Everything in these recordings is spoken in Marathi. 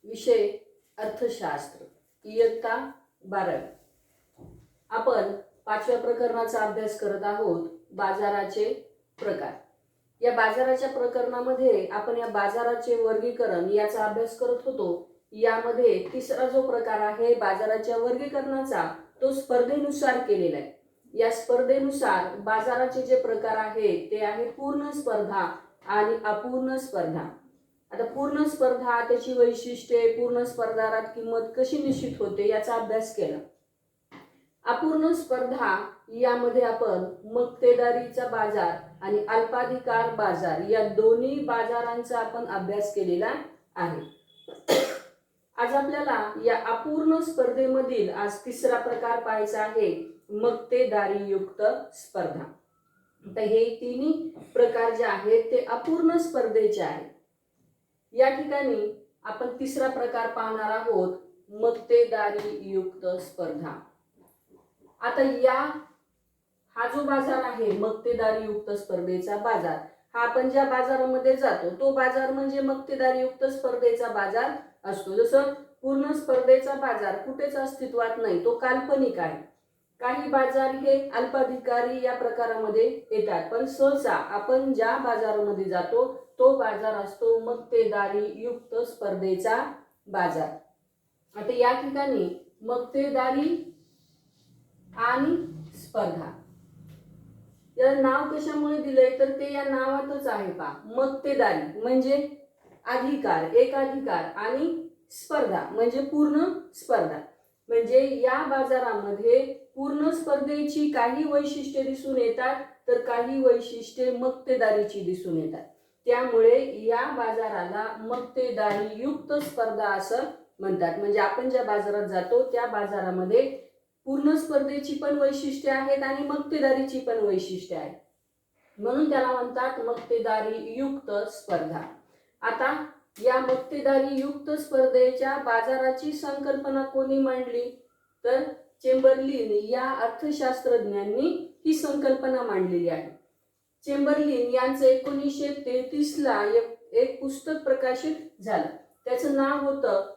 विषय अर्थशास्त्र, इयत्ता 12. आपण 5व्या प्रकरणाचा अभ्यास करत आहोत, बाजाराचे प्रकार. या बाजाराच्या प्रकरणामध्ये आपण या बाजाराचे वर्गीकरण याचा अभ्यास करत होतो. यामध्ये तिसरा जो प्रकार आहे बाजाराच्या वर्गीकरणाचा, तो स्पर्धेनुसार केलेला आहे. या स्पर्धेनुसार बाजाराचे जे प्रकार आहेत ते आहे पूर्ण स्पर्धा आणि अपूर्ण स्पर्धा. आता पूर्ण स्पर्धा, त्याची वैशिष्ट्ये, पूर्ण स्पर्धात किंमत कशी निश्चित होते याचा अभ्यास केला. अपूर्ण स्पर्धा यामध्ये आपण मक्तेदारीचा बाजार आणि अल्पाधिकार बाजार या दोन्ही बाजारांचा आपण अभ्यास केलेला आहे. आज आपल्याला या अपूर्ण स्पर्धेमधील आज तिसरा प्रकार पाहायचा आहे, मक्तेदारीयुक्त स्पर्धा. तर हे तिन्ही प्रकार जे आहेत ते अपूर्ण स्पर्धेचे आहेत. या ठिकाणी आपण तिसरा प्रकार पाहणार आहोत, मक्तेदारीयुक्त स्पर्धा. आता हा जो बाजार आहे मक्तेदारीयुक्त स्पर्धेचा बाजार, हा आपण ज्या बाजारामध्ये जातो तो बाजार म्हणजे मक्तेदारीयुक्त स्पर्धेचा बाजार असतो. जसं पूर्ण स्पर्धेचा बाजार कुठेच अस्तित्वात नाही, तो काल्पनिक आहे. काही बाजार हे अल्पाधिकारी या प्रकारामध्ये येतात, पण सहसा आपण ज्या बाजारामध्ये जातो तो बाजार असतो मक्तेदारीयुक्त स्पर्धेचा बाजार. आता या ठिकाणी मक्तेदारी आणि स्पर्धा याला नाव कशामुळे दिलंय तर ते या नावातच आहे पहा. मक्तेदारी म्हणजे अधिकार, एक अधिकार, आणि स्पर्धा म्हणजे पूर्ण स्पर्धा. म्हणजे या बाजारामध्ये पूर्ण स्पर्धेची काही वैशिष्ट्ये दिसून येतात तर काही वैशिष्ट्ये मक्तेदारीची दिसून येतात. त्यामुळे या बाजाराला मक्तेदारीयुक्त स्पर्धा असं म्हणतात. म्हणजे आपण ज्या बाजारात जातो त्या बाजारामध्ये पूर्ण स्पर्धेची पण वैशिष्ट्ये आहेत आणि मक्तेदारीची पण वैशिष्ट्ये आहेत, म्हणून त्याला म्हणतात मक्तेदारीयुक्त स्पर्धा. आता या मक्तेदारीयुक्त स्पर्धेच्या बाजाराची संकल्पना कोणी मांडली तर चेंबरलिन या अर्थशास्त्रज्ञांनी ही संकल्पना मांडलेली आहे. चेंबरलिन यांचं 1933 ला एक पुस्तक प्रकाशित झालं. त्याचं नाव होतं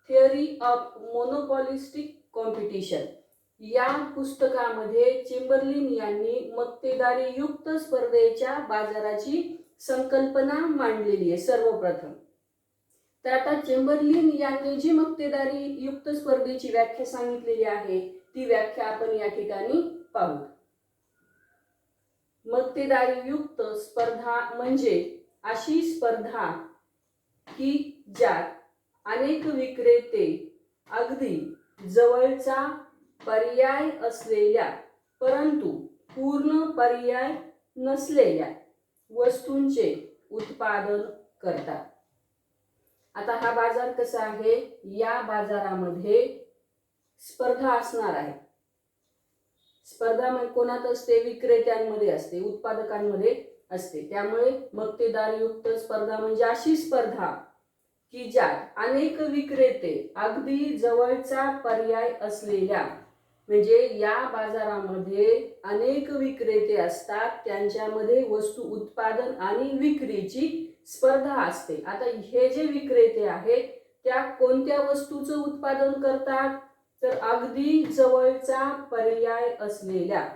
थिअरी ऑफ मोनोपॉलिस्टिक कॉम्पिटिशन. या पुस्तकामध्ये चेंबरलिन यांनी मक्तेदारीयुक्त स्पर्धेच्या बाजाराची संकल्पना मांडलेली आहे सर्वप्रथम. तर आता चेंबरलिन यांनी जी मक्तेदारीयुक्त स्पर्धेची व्याख्या सांगितलेली आहे ती व्याख्या आपण या ठिकाणी पाहू. मक्तेदारीयुक्त स्पर्धा म्हणजे अशी स्पर्धा की ज्यात अनेक विक्रेते अगदी जवळचा पर्याय असलेल्या परंतु पूर्ण पर्याय नसलेल्या वस्तूंचे उत्पादन करतात. आता हा बाजार कसा आहे, या बाजारामध्ये स्पर्धा असणार आहे. स्पर्धा म्हणजे कोणात असते, विक्रेत्यांमध्ये असते, उत्पादकांमध्ये असते. त्यामुळे मक्तेदारीयुक्त स्पर्धा म्हणजे अशी स्पर्धा की ज्यात अनेक विक्रेते अगदी जवळचा पर्याय असलेल्या, म्हणजे या बाजारामध्ये अनेक विक्रेते असतात, त्यांच्यामध्ये वस्तू उत्पादन आणि विक्रीची स्पर्धा असते. आता हे जे विक्रेते आहेत त्या कोणत्या वस्तूचं उत्पादन करतात तर अगदी जवळचा पर्याय असलेल्या,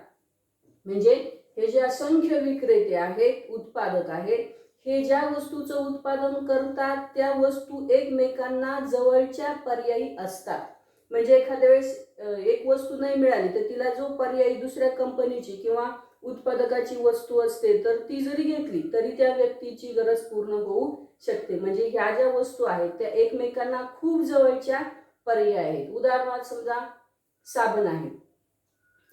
म्हणजे हे जे असंख्य विक्रेते आहेत, उत्पादक आहेत, हे ज्या वस्तूचं उत्पादन करतात त्या वस्तू एकमेकांना जवळच्या पर्यायी असतात. म्हणजे एखाद्या वेळेस एक वस्तू नाही मिळाली तर तिला जो पर्यायी दुसऱ्या कंपनीची किंवा उत्पादकाची वस्तू असते तर ती जरी घेतली तरी त्या व्यक्तीची गरज पूर्ण होऊ शकते. म्हणजे ह्या ज्या वस्तू आहेत त्या एकमेकांना खूप जवळच्या पर्याय आहेत. उदाहरणार्थ समजा साबण आहे,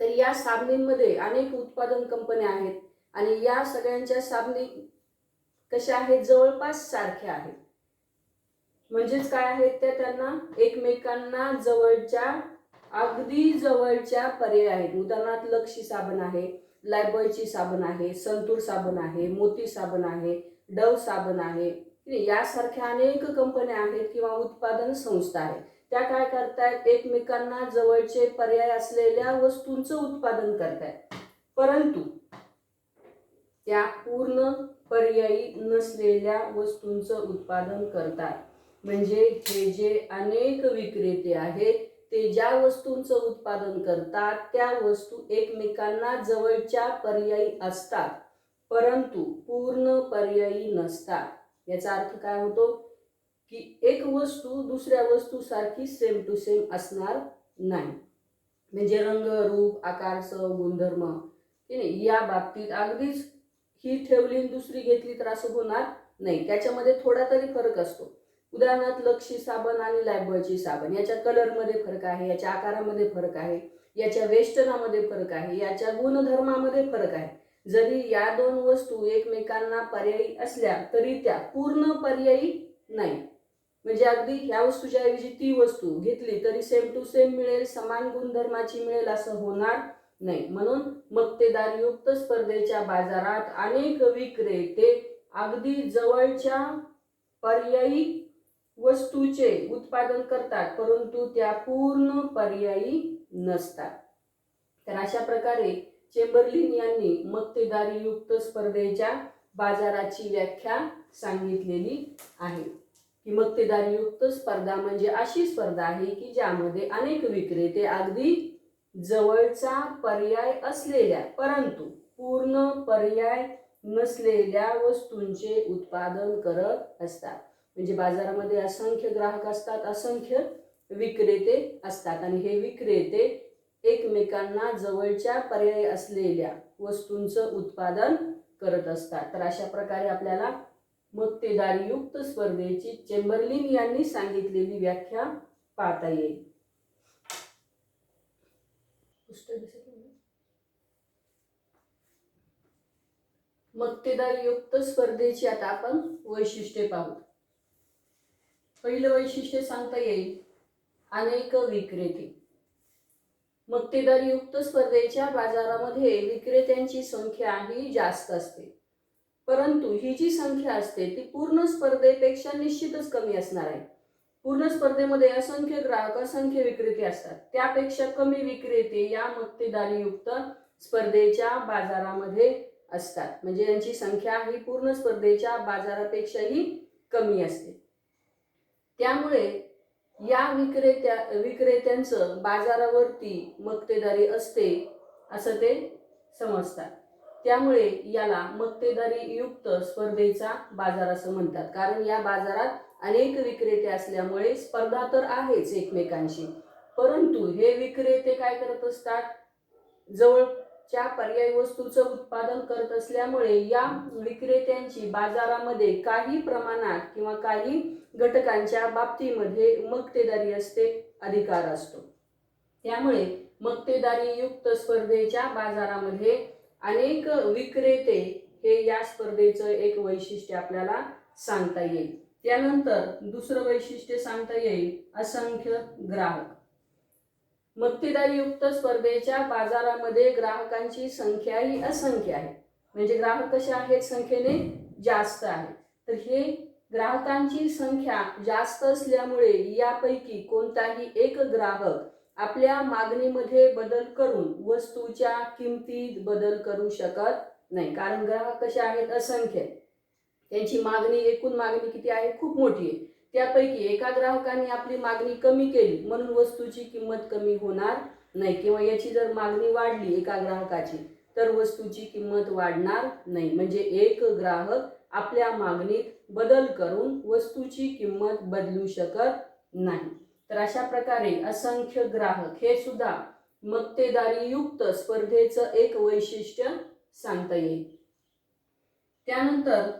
तर या साबणींमध्ये अनेक उत्पादन कंपन्या आहेत आणि या सगळ्यांच्या साबणी कशा आहेत, जवळपास सारख्या आहेत. म्हणजेच काय आहेत त्या त्यांना एकमेकांना जवळच्या, अगदी जवळच्या पर्याय आहेत. उदाहरणार्थ लक्ष्मी साबण आहे, लायबॉयची साबण आहे, संतूर साबण आहे, मोती साबण आहे, डव साबण आहे, यासारख्या अनेक कंपन्या आहेत किंवा उत्पादन संस्था आहेत. त्या काय करतायत, एकमेकांना जवळचे पर्याय असलेल्या वस्तूंचं उत्पादन करतायत, परंतु त्या पूर्ण पर्यायी नसलेल्या वस्तूंचं उत्पादन करतात. म्हणजे हे जे अनेक विक्रेते आहेत ते ज्या वस्तूंचं उत्पादन करतात त्या वस्तू एकमेकांना जवळच्या पर्यायी असतात, परंतु पूर्ण पर्यायी नसतात. याचा अर्थ काय होतो की एक वस्तू दुसऱ्या वस्तूसारखी सेम टू सेम असणार नाही. म्हणजे रंग, रूप, आकार, चव, गुणधर्म की नाही या बाबतीत अगदीच ही ठेवली दुसरी घेतली तर असं होणार नाही. त्याच्यामध्ये थोडा तरी फरक असतो. उदाहरणार्थ लक्ष्मी साबण आणि लायबॉयची साबण याच्या कलरमध्ये फरक आहे, याच्या आकारामध्ये फरक आहे, याच्या वेष्टनामध्ये फरक आहे, याच्या गुणधर्मामध्ये फरक आहे. जरी या दोन वस्तू एकमेकांना पर्यायी असल्या तरी त्या पूर्ण पर्यायी नाही. म्हणजे अगदी ह्या वस्तूच्या ऐवजी ती वस्तू घेतली तरी सेम टू सेम मिळेल, समान गुणधर्माची मिळेल असं होणार नाही. म्हणून मक्तेदारयुक्त स्पर्धेच्या बाजारात अनेक विक्रेते अगदी जवळच्या पर्यायी वस्तूचे उत्पादन करतात, परंतु त्या पूर्ण पर्यायी नसतात. तर अशा प्रकारे चेंबरलिन यांनी मक्तेदारीयुक्त स्पर्धेच्या बाजाराची व्याख्या सांगितलेली आहे की मक्तेदारीयुक्त स्पर्धा म्हणजे अशी स्पर्धा आहे की ज्यामध्ये अनेक विक्रेते अगदी जवळचा पर्याय असलेल्या परंतु पूर्ण पर्याय नसलेल्या वस्तूंचे उत्पादन करत असतात. म्हणजे बाजारामध्ये असंख्य ग्राहक असतात, असंख्य विक्रेते असतात आणि हे विक्रेते एकमेकांना जवळच्या पर्याय असलेल्या वस्तूंचं उत्पादन करत असतात. तर अशा प्रकारे आपल्याला मक्तेदारीयुक्त स्पर्धेची चेंबरलिन यांनी सांगितलेली व्याख्या पाहता येईल. मक्तेदारीयुक्त स्पर्धेची आता आपण वैशिष्ट्ये पाहू. पहिलं वैशिष्ट्य सांगता येईल अनेक विक्रेते. मक्तेदारीयुक्त स्पर्धेच्या बाजारामध्ये विक्रेत्यांची संख्या ही जास्त असते, परंतु ही जी संख्या असते ती पूर्ण स्पर्धेपेक्षा निश्चितच कमी असणार आहे. पूर्ण स्पर्धेमध्ये असंख्य ग्राहक, असंख्य विक्रेते असतात, त्यापेक्षा कमी विक्रेते या मक्तेदारीयुक्त स्पर्धेच्या बाजारामध्ये असतात. म्हणजे यांची संख्या ही पूर्ण स्पर्धेच्या बाजारापेक्षाही कमी असते. त्यामुळे या विक्रेत्यांचं बाजारावरती मक्तेदारी असते असं ते समजतात. त्यामुळे याला मक्तेदारीयुक्त स्पर्धेचा बाजार असं म्हणतात. कारण या बाजारात अनेक विक्रेते असल्यामुळे स्पर्धा तर आहेच एकमेकांशी, परंतु हे विक्रेते काय करत असतात, जवळच्या पर्यायी वस्तूचं उत्पादन करत असल्यामुळे या विक्रेत्यांची बाजारामध्ये काही प्रमाणात किंवा काही घटकांच्या बाबतीमध्ये मक्तेदारी असते, अधिकार असतो. त्यामुळे मक्तेदारीयुक्त स्पर्धेच्या बाजारामध्ये अनेक विक्रेते हे या स्पर्धेचं एक वैशिष्ट्य आपल्याला सांगता येईल. त्यानंतर दुसरं वैशिष्ट्य सांगता येईल असंख्य ग्राहक. मक्तेदारीयुक्त स्पर्धेच्या बाजारामध्ये ग्राहकांची संख्या ही असंख्य आहे. म्हणजे ग्राहक कसे आहेत, संख्येने जास्त आहेत. तर हे ग्राहकांची संख्या जास्त असल्यामुळे यापैकी कोणताही एक ग्राहक आपल्या मागणीमध्ये बदल करून वस्तूच्या किमतीत बदल करू शकत नाही. कारण ग्राहक कसे आहेत, असंख्य. त्यांची मागणी, एकूण मागणी किती आहे, खूप मोठी आहे. त्यापैकी एका ग्राहकाने आपली मागणी कमी केली म्हणून वस्तूची किंमत कमी होणार नाही, किंवा याची जर मागणी वाढली एका ग्राहकाची तर वस्तूची किंमत वाढणार नाही. म्हणजे एक ग्राहक आपल्या मागणीत बदल करून वस्तूची किंमत बदलू शकत नाही. तर अशा प्रकारे असंख्य ग्राहक हे सुद्धा मक्तेदारीयुक्त स्पर्धेचं एक वैशिष्ट्य सांगता येईल. त्यानंतर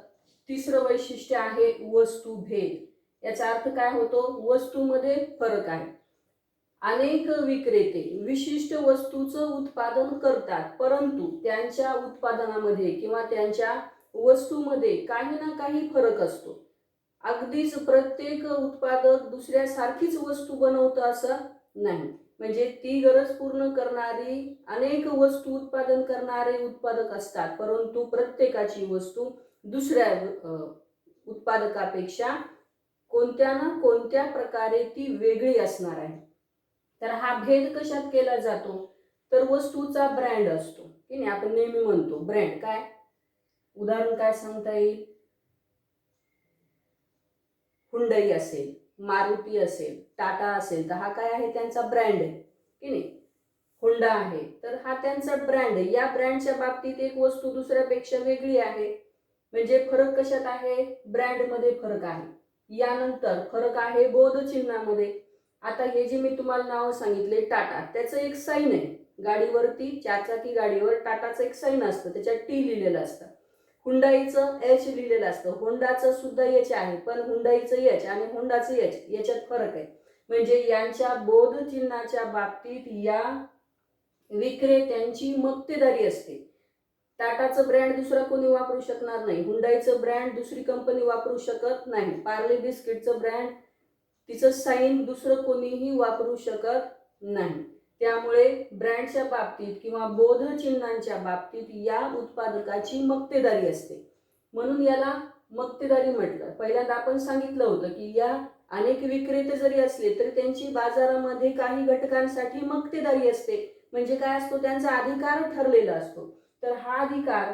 तिसरं वैशिष्ट्य आहे वस्तुभेद. याचा अर्थ काय होतो, वस्तूमध्ये फरक आहे. अनेक विक्रेते विशिष्ट वस्तूचं उत्पादन करतात, परंतु त्यांच्या उत्पादनामध्ये किंवा त्यांच्या वस्तूमध्ये काही ना काही फरक असतो. अगदीच प्रत्येक उत्पादक दुसऱ्यासारखीच वस्तू बनवतं असं नाही. म्हणजे ती गरज पूर्ण करणारी अनेक वस्तू उत्पादन करणारे उत्पादक असतात, परंतु प्रत्येकाची वस्तू दुसऱ्या उत्पादकापेक्षा कोणत्या ना कोणत्या प्रकारे ती वेगळी असणार आहे. तर हा भेद कशात केला जातो, तर वस्तूचा ब्रँड असतो की नाही. आपण नेहमी म्हणतो ब्रँड काय, उदाहरण काय सांगता येईल, हुंडई असेल, मारुती असेल, टाटा असेल, तर हा काय आहे, त्यांचा ब्रँड आहे की नाही. होंडा आहे तर हा त्यांचा ब्रँड आहे. या ब्रँडच्या बाबतीत एक वस्तू दुसऱ्यापेक्षा वेगळी आहे, म्हणजे फरक कशात आहे, ब्रँडमध्ये फरक आहे. यानंतर फरक आहे बोधचिन्हामध्ये. आता हे जे मी तुम्हाला नाव सांगितले टाटा, त्याचं एक साईन आहे गाडीवरती, चारचाकी गाडीवर टाटाचं एक साईन असतं, त्याच्यात टी लिहिलेलं असतं. हुंडाईचं एच लिहिलेलं असतं. होंडाचं सुद्धा एच आहे, पण हुंडाईचं एच आणि होंडाचं एच याच्यात फरक आहे. म्हणजे यांच्या बोधचिन्हाच्या बाबतीत या विक्रेत्यांची मक्तेदारी असते. टाटाचं ब्रँड दुसरा कोणी वापरू शकणार नाही, हुंडाईचं ब्रँड दुसरी कंपनी वापरू शकत नाही, पार्ले बिस्किटचं ब्रँड तिचं साईन दुसरं कोणीही वापरू शकत नाही. त्यामुळे ब्रँडच्या बाबतीत किंवा बोधचिन्हांच्या बाबतीत या उत्पादकाची मक्तेदारी असते, म्हणून याला मक्तेदारी म्हटलं. पहिल्यांदा आपण सांगितलं होतं की या अनेक विक्रेते जरी असले तरी त्यांची बाजारामध्ये काही घटकांसाठी मक्तेदारी असते, म्हणजे काय असतो, त्यांचा अधिकार ठरलेला असतो. तर हा अधिकार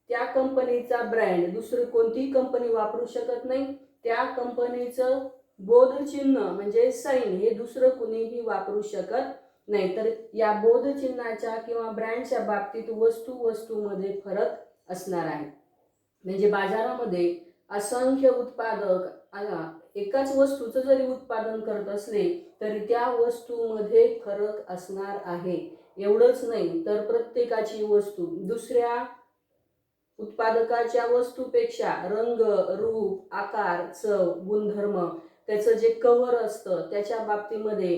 त्या कंपनीचा ब्रँड दुसरी कोणतीही कंपनी वापरू शकत नाही. त्या कंपनीचं बोधचिन्ह म्हणजे साईन हे दुसरं कुणीही वापरू शकत नाही. तर या बोधचिन्हाच्या किंवा ब्रँडच्या बाबतीत वस्तूमध्ये फरक असणार आहे. म्हणजे बाजारामध्ये असंख्य उत्पादक एकाच वस्तूचं जरी उत्पादन करत असले तरी त्या वस्तूमध्ये फरक असणार आहे. एवढंच नाही तर प्रत्येकाची वस्तू दुसऱ्या उत्पादकाच्या वस्तूपेक्षा रंग, रूप, आकार, चव, गुणधर्म, त्याचं जे कव्हर असतं त्याच्या बाबतीमध्ये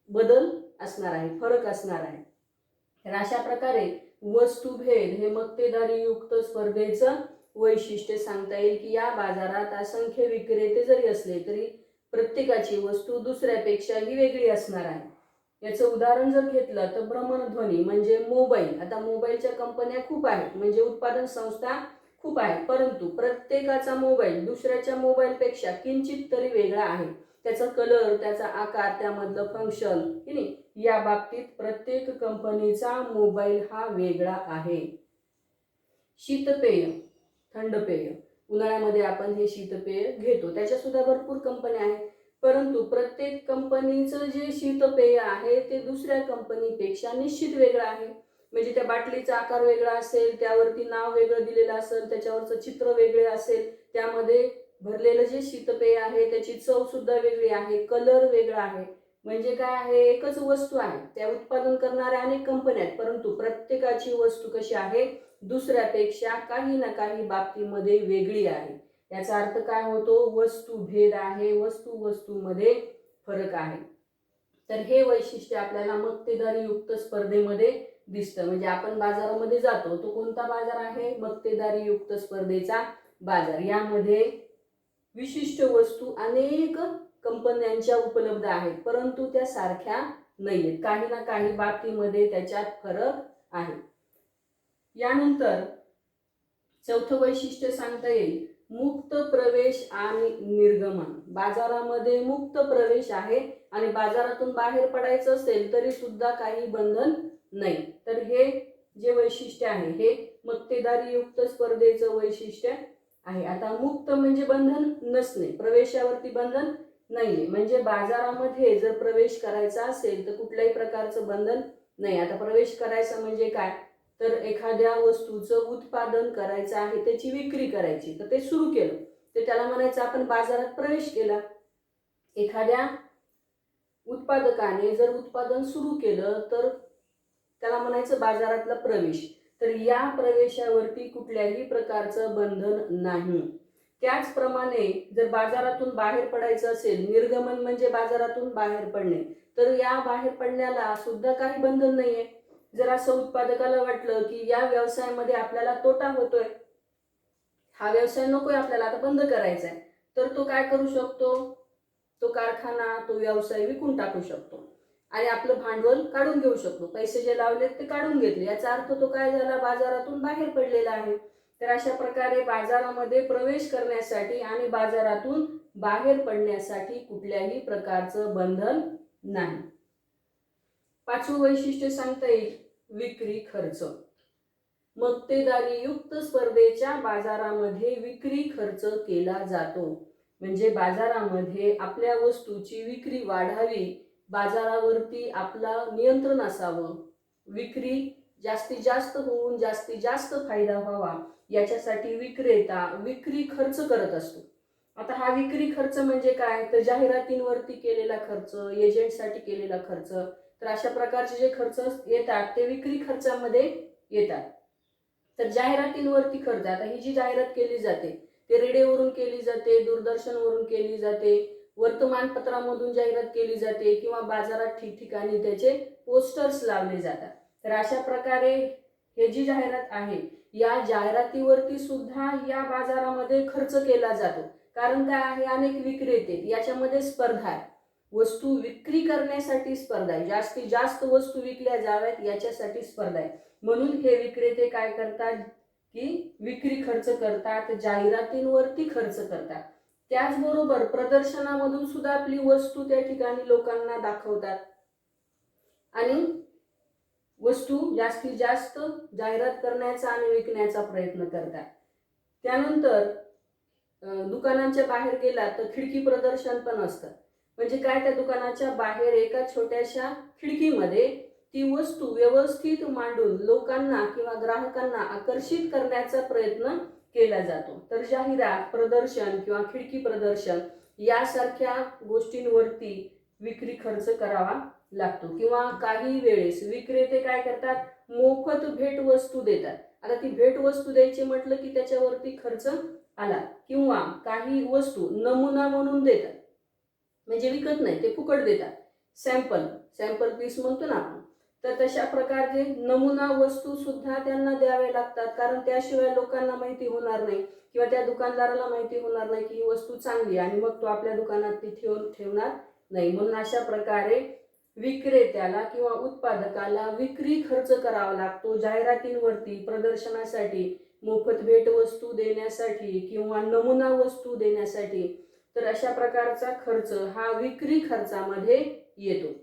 बदल असणार आहे, फरक असणार आहे. तर अशा प्रकारे वस्तुभेद हे मक्तेदारीयुक्त स्पर्धेचं वैशिष्ट्य सांगता येईल की या बाजारात असंख्य विक्रेते जरी असले तरी प्रत्येकाची वस्तू दुसऱ्यापेक्षाही वेगळी असणार आहे. याचं उदाहरण जर घेतलं तर भ्रमणध्वनी म्हणजे मोबाईल. आता मोबाईलच्या कंपन्या खूप आहेत, म्हणजे उत्पादन संस्था खूप आहेत, परंतु प्रत्येकाचा मोबाईल दुसऱ्याच्या मोबाईलपेक्षा किंचित तरी वेगळा आहे. त्याचा कलर, त्याचा आकार, त्यामधलं फंक्शन की नाही, या बाबतीत प्रत्येक कंपनीचा मोबाईल हा वेगळा आहे. शीतपेय, थंड पेय, उन्हाळ्यामध्ये आपण हे शीतपेय घेतो, त्याच्या सुद्धा भरपूर कंपन्या आहेत, परंतु प्रत्येक कंपनीचं जे शीतपेय आहे ते दुसऱ्या कंपनीपेक्षा निश्चित वेगळं आहे. म्हणजे त्या बाटलीचा आकार वेगळा असेल, त्यावरती नाव वेगळं दिलेलं असेल, त्याच्यावरचं चित्र वेगळे असेल, त्यामध्ये भरलेलं जे शीतपेय आहे त्याची चव सुद्धा वेगळी आहे, कलर वेगळा आहे. म्हणजे काय आहे, एकच वस्तू आहे, त्या उत्पादन करणाऱ्या अनेक कंपन्या आहेत, परंतु प्रत्येकाची वस्तू कशी आहे, दुसऱ्यापेक्षा काही ना काही बाबतीमध्ये वेगळी आहे. याचा अर्थ काय होतो, वस्तुभेद आहे, वस्तूमध्ये फरक आहे. तर हे वैशिष्ट्य आपल्याला मक्तेदारीयुक्त स्पर्धेमध्ये दिसतं. म्हणजे आपण बाजारामध्ये जातो, तो कोणता बाजार आहे, मक्तेदारीयुक्त स्पर्धेचा बाजार. यामध्ये विशिष्ट वस्तू अनेक कंपन्यांच्या उपलब्ध आहेत, परंतु त्या सारख्या नाहीयेत, काही ना काही बाबतीमध्ये त्याच्यात फरक आहे. यानंतर चौथं वैशिष्ट्य सांगता येईल मुक्त प्रवेश आणि निर्गमन. बाजारामध्ये मुक्त प्रवेश आहे आणि बाजारातून बाहेर पडायचं असेल तरी सुद्धा काही बंधन नाही. तर हे जे वैशिष्ट्य आहे हे मक्तेदारीयुक्त स्पर्धेचं वैशिष्ट्य आहे. आता मुक्त म्हणजे बंधन नसणे, प्रवेशावरती बंधन नाहीये, म्हणजे बाजारामध्ये जर प्रवेश करायचा असेल तर कुठल्याही प्रकारचं बंधन नाही. आता प्रवेश करायचं म्हणजे काय, तर एखाद्या वस्तूचं उत्पादन करायचं आहे, त्याची विक्री करायची, तर ते सुरू केलं तर त्याला म्हणायचं आपण बाजारात प्रवेश केला. एखाद्या उत्पादकाने जर उत्पादन सुरू केलं तर त्याला म्हणायचं बाजारातला प्रवेश. तर या प्रवेशावरती कुठल्याही प्रकारचं बंधन नाही. त्याचप्रमाणे जर बाजारातून बाहेर पडायचं असेल, निर्गमन म्हणजे बाजारातून बाहेर पडणे, तर या बाहेर पडण्याला सुद्धा काही बंधन नाहीये. जर असं उत्पादकाला वाटलं की या व्यवसायामध्ये आपल्याला तोटा होतोय, हा व्यवसाय नकोय आपल्याला, आता बंद करायचा आहे, तर तो काय करू शकतो, तो कारखाना, तो व्यवसाय विकून टाकू शकतो आणि आपलं भांडवल काढून घेऊ शकतो. पैसे जे लावलेत ते काढून घेतले, याचा अर्थ तो काय झाला, बाजारातून बाहेर पडलेला आहे. तर अशा प्रकारे बाजारामध्ये प्रवेश करण्यासाठी आणि बाजारातून बाहेर पडण्यासाठी कुठल्याही प्रकारचं बंधन नाही. पाचवं वैशिष्ट्य सांगता येईल विक्री खर्च. मक्तेदारीयुक्त स्पर्धेच्या बाजारामध्ये विक्री खर्च केला जातो. म्हणजे बाजारामध्ये आपल्या वस्तूची विक्री वाढावी, बाजारावरती आपला नियंत्रण असावं, विक्री जास्तीत जास्त होऊन जास्तीत जास्त फायदा व्हावा याच्यासाठी विक्रेता विक्री खर्च करत असतो. आता हा विक्री खर्च म्हणजे काय, तर जाहिरातींवरती केलेला खर्च, एजंटसाठी केलेला खर्च, तर अशा प्रकारचे जे खर्च येतात ते विक्री खर्चामध्ये येतात. तर जाहिरातींवरती खर्च, आता ही जी जाहिरात केली जाते ते रेडिओवरून केली जाते, दूरदर्शनवरून केली जाते, वर्तमानपत्रामधून जाहिरात केली जाते किंवा बाजारात ठिकठिकाणी त्याचे पोस्टर्स लावले जातात. तर अशा प्रकारे हे जी जाहिरात आहे या जाहिरातीवरती सुद्धा या बाजारामध्ये खर्च केला जातो. कारण काय आहे, अनेक विक्रेते, याच्यामध्ये स्पर्धा आहे, वस्तू विक्री करण्यासाठी स्पर्धा आहे, जास्तीत जास्त वस्तू विकल्या जाव्यात याच्यासाठी स्पर्धा आहे. म्हणून हे विक्रेते काय करतात की विक्री खर्च करतात, जाहिरातींवरती खर्च करतात. त्याचबरोबर प्रदर्शनामधून सुद्धा आपली वस्तू त्या ठिकाणी लोकांना दाखवतात आणि वस्तू जास्तीत जास्त जाहिरात करण्याचा आणि विकण्याचा प्रयत्न करतात. त्यानंतर दुकानांच्या बाहेर गेला तर खिडकी प्रदर्शन पण असतं. म्हणजे काय, त्या दुकानाच्या बाहेर एका छोट्याशा खिडकीमध्ये ती वस्तू व्यवस्थित मांडून लोकांना किंवा ग्राहकांना आकर्षित करण्याचा प्रयत्न केला जातो. तर जाहिरात, प्रदर्शन किंवा खिडकी प्रदर्शन यासारख्या गोष्टींवरती विक्री खर्च करावा लागतो. किंवा काही वेळेस विक्रेते काय करतात, मोफत भेट वस्तू देतात. आता ती भेट वस्तू द्यायची म्हटलं की त्याच्यावरती खर्च आला. किंवा काही वस्तू नमुना म्हणून देतात, म्हणजे विकत नाही, ते फुकट देतात, सॅम्पल पीस म्हणतो ना आपण. तर तशा प्रकारचे नमुना वस्तू सुद्धा त्यांना द्यावे लागतात, कारण त्याशिवाय लोकांना माहिती होणार नाही किंवा त्या दुकानदाराला माहिती होणार नाही की ही वस्तू चांगली, आणि मग तो आपल्या दुकानात ती ठेवणार नाही. म्हणून अशा प्रकारे विक्रेत्याला किंवा उत्पादकाला विक्री खर्च करावा लागतो, जाहिरातींवरती, प्रदर्शनासाठी, मोफत भेट वस्तू देण्यासाठी किंवा नमुना वस्तू देण्यासाठी. तर अशा प्रकारचा खर्च हा विक्री खर्चामध्ये येतो.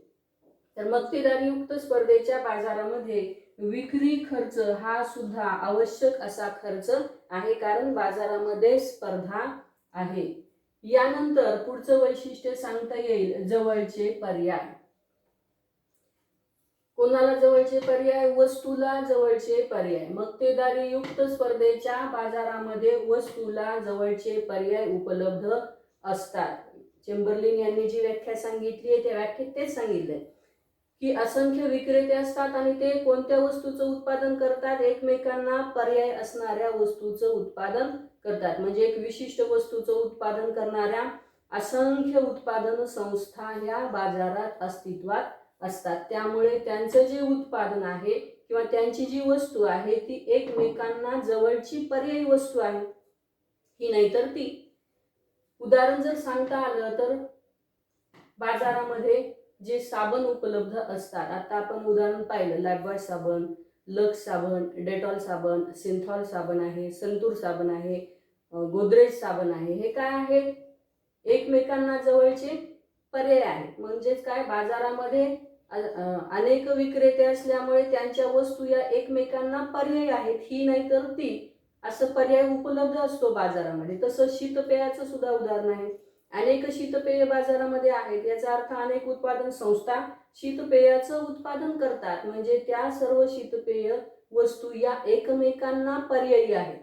तर मक्तेदारीयुक्त स्पर्धेच्या बाजारामध्ये विक्री खर्च हा सुद्धा आवश्यक असा खर्च आहे, कारण बाजारामध्ये स्पर्धा आहे. यानंतर पुढचं वैशिष्ट्य सांगता येईल जवळचे पर्याय. कोणाला जवळचे पर्याय, वस्तूला जवळचे पर्याय. मक्तेदारीयुक्त स्पर्धेच्या बाजारामध्ये वस्तूला जवळचे पर्याय उपलब्ध असतात. चेंबरलिन यांनी जी व्याख्या सांगितली आहे त्या व्याख्येत तेच सांगितलंय की असंख्य विक्रेते असतात आणि ते कोणत्या वस्तूचं उत्पादन करतात, एकमेकांना पर्याय असणाऱ्या वस्तूचं उत्पादन करतात. म्हणजे एक विशिष्ट वस्तूचं उत्पादन करणाऱ्या असंख्य उत्पादन संस्था ह्या बाजारात अस्तित्वात असतात. त्यामुळे त्यांचं जे उत्पादन आहे किंवा त्यांची जी वस्तू आहे ती एकमेकांना जवळची पर्यायी वस्तू आहे, ही नाहीतर ती. उदाहरण जर सांगता आलं तर बाजारामध्ये जे साबण उपलब्ध असतात, आता आपण उदाहरण पाहिलं, लाईफबॉय साबण, लक्स साबण, डेटॉल साबण, सिंथॉल साबण आहे, संतूर साबण आहे, गोदरेज साबण आहे. हे काय आहेत, एकमेकांना जवळचे पर्याय आहेत. म्हणजेच काय, बाजारामध्ये अनेक विक्रेते असल्यामुळे त्यांच्या वस्तू या एकमेकांना पर्याय आहेत, ही नाहीतर ती, असं पर्याय उपलब्ध असतो बाजारामध्ये. तसं शीतपेयाचं सुद्धा उदाहरण आहे. अनेक शीतपेय बाजारामध्ये आहेत, याचा अर्थ अनेक उत्पादन संस्था शीतपेयाचं उत्पादन करतात, म्हणजे त्या सर्व शीतपेय वस्तू या एकमेकांना पर्यायी आहेत.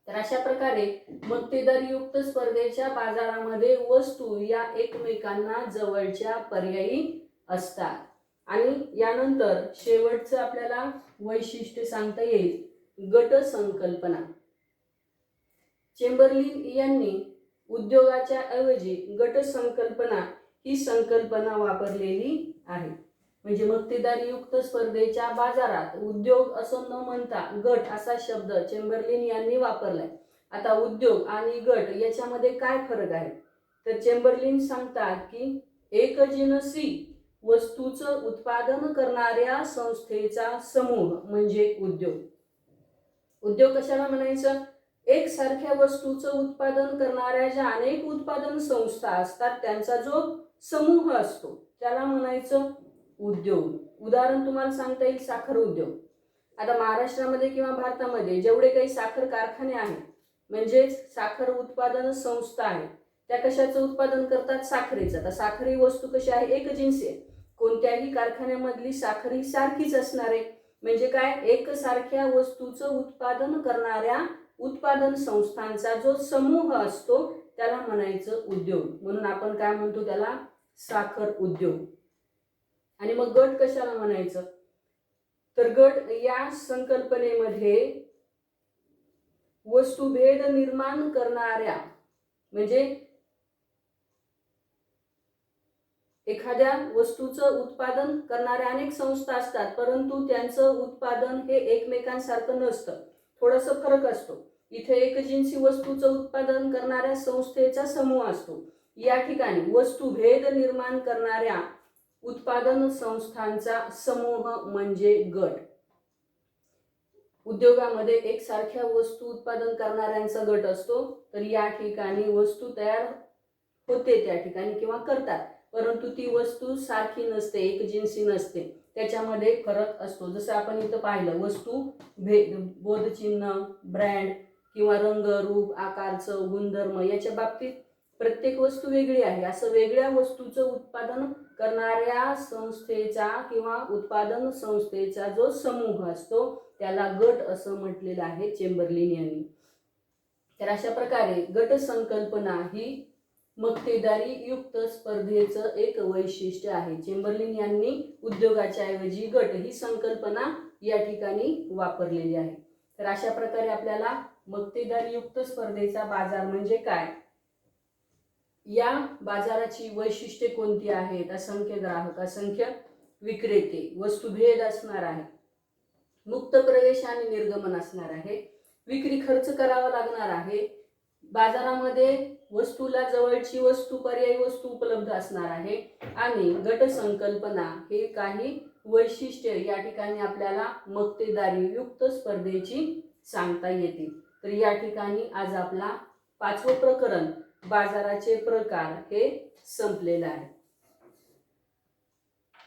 तर अशा प्रकारे मक्तेदारीयुक्त स्पर्धेच्या बाजारामध्ये वस्तू या एकमेकांना जवळच्या पर्यायी असतात. आणि यानंतर शेवटचं आपल्याला वैशिष्ट्य सांगता येईल गट संकल्पना. चेंबरलिन यांनी उद्योगाच्या ऐवजी गट संकल्पना ही संकल्पना वापरलेली आहे. म्हणजे मक्तेदारीयुक्त स्पर्धेच्या बाजारात उद्योग असं न म्हणता गट असा शब्द चेंबरलिन यांनी वापरलाय. आता उद्योग आणि गट याच्यामध्ये काय फरक आहे, तर चेंबरलिन सांगतात की एकजिनसी वस्तूचं उत्पादन करणाऱ्या संस्थेचा समूह म्हणजे उद्योग. उद्योग कशाला म्हणायचं, एकसारख्या वस्तूचं उत्पादन करणाऱ्या ज्या अनेक उत्पादन संस्था असतात त्यांचा जो समूह असतो त्याला म्हणायचं उद्योग. उदाहरण तुम्हाला सांगता येईल साखर उद्योग. आता महाराष्ट्रामध्ये किंवा भारतामध्ये जेवढे काही साखर कारखाने आहेत, म्हणजेच साखर उत्पादन संस्था आहेत, त्या कशाचं उत्पादन करतात? साखरेचं. आता साखर ही वस्तू कशी आहे? एकजिन्सी आहे. कोणत्याही कारखान्यामधली साखर ही सारखीच असणार आहे. म्हणजे काय? एकसारख्या वस्तूचं उत्पादन करणाऱ्या उत्पादन संस्थांचा जो समूह असतो त्याला म्हणायचं उद्योग. म्हणून आपण काय म्हणतो त्याला? साखर उद्योग. आणि मग गट कशाला म्हणायचं? तर गट या संकल्पनेमध्ये वस्तुभेद निर्माण करणाऱ्या, म्हणजे एखाद्या वस्तूचं उत्पादन करणाऱ्या अनेक संस्था असतात, परंतु त्यांचं उत्पादन हे एकमेकांसारखं नसतं, थोडंसं फरक असतो. इथे एकजिन्सी वस्तूचं उत्पादन करणाऱ्या संस्थेचा समूह असतो. या ठिकाणी वस्तुभेद निर्माण करणाऱ्या उत्पादन संस्थांचा समूह म्हणजे गट. उद्योगामध्ये एकसारख्या वस्तू उत्पादन करणाऱ्यांचा गट असतो, तर या ठिकाणी वस्तू तयार होते त्या ठिकाणी किंवा करतात, परंतु ती वस्तू सारखी नसते, एकजिन्सी नसते, त्याच्यामध्ये फरक असतो. जसं आपण इथं पाहिलं, वस्तू भेद, बोधचिन्ह, ब्रँड किंवा रंग, रूप, आकार, चव, गुणधर्म याच्या बाबतीत प्रत्येक वस्तू वेगळी आहे. असं वेगळ्या वस्तूचं उत्पादन करणाऱ्या संस्थेचा किंवा उत्पादन संस्थेचा जो समूह असतो त्याला गट असं म्हटलेलं आहे चेंबरलिन यांनी. तर अशा प्रकारे गट संकल्पना ही मक्तेदारी युक्त स्पर्धेचं एक वैशिष्ट्य आहे. चेंबरलिन यांनी उद्योगाच्या ऐवजी गट ही संकल्पना या ठिकाणी वापरलेली आहे. तर अशा प्रकारे आपल्याला मक्तेदारी युक्त स्पर्धेचा बाजार म्हणजे काय, या बाजाराची वैशिष्ट्ये कोणती आहेत? असंख्य ग्राहक, असंख्य विक्रेते, वस्तुभेद असणार आहे, मुक्त प्रवेश आणि निर्गमन असणार आहे, विक्री खर्च करावा लागणार आहे, बाजारामध्ये वस्तूला जवळची वस्तू, पर्यायी वस्तू उपलब्ध असणार आहे, आणि गट संकल्पना हे काही वैशिष्ट्य या ठिकाणी आपल्याला मक्तेदारी युक्त स्पर्धेची सांगता येतील. तर या ठिकाणी आज आपला 5वं प्रकरण बाजाराचे प्रकार हे संपलेलं आहे.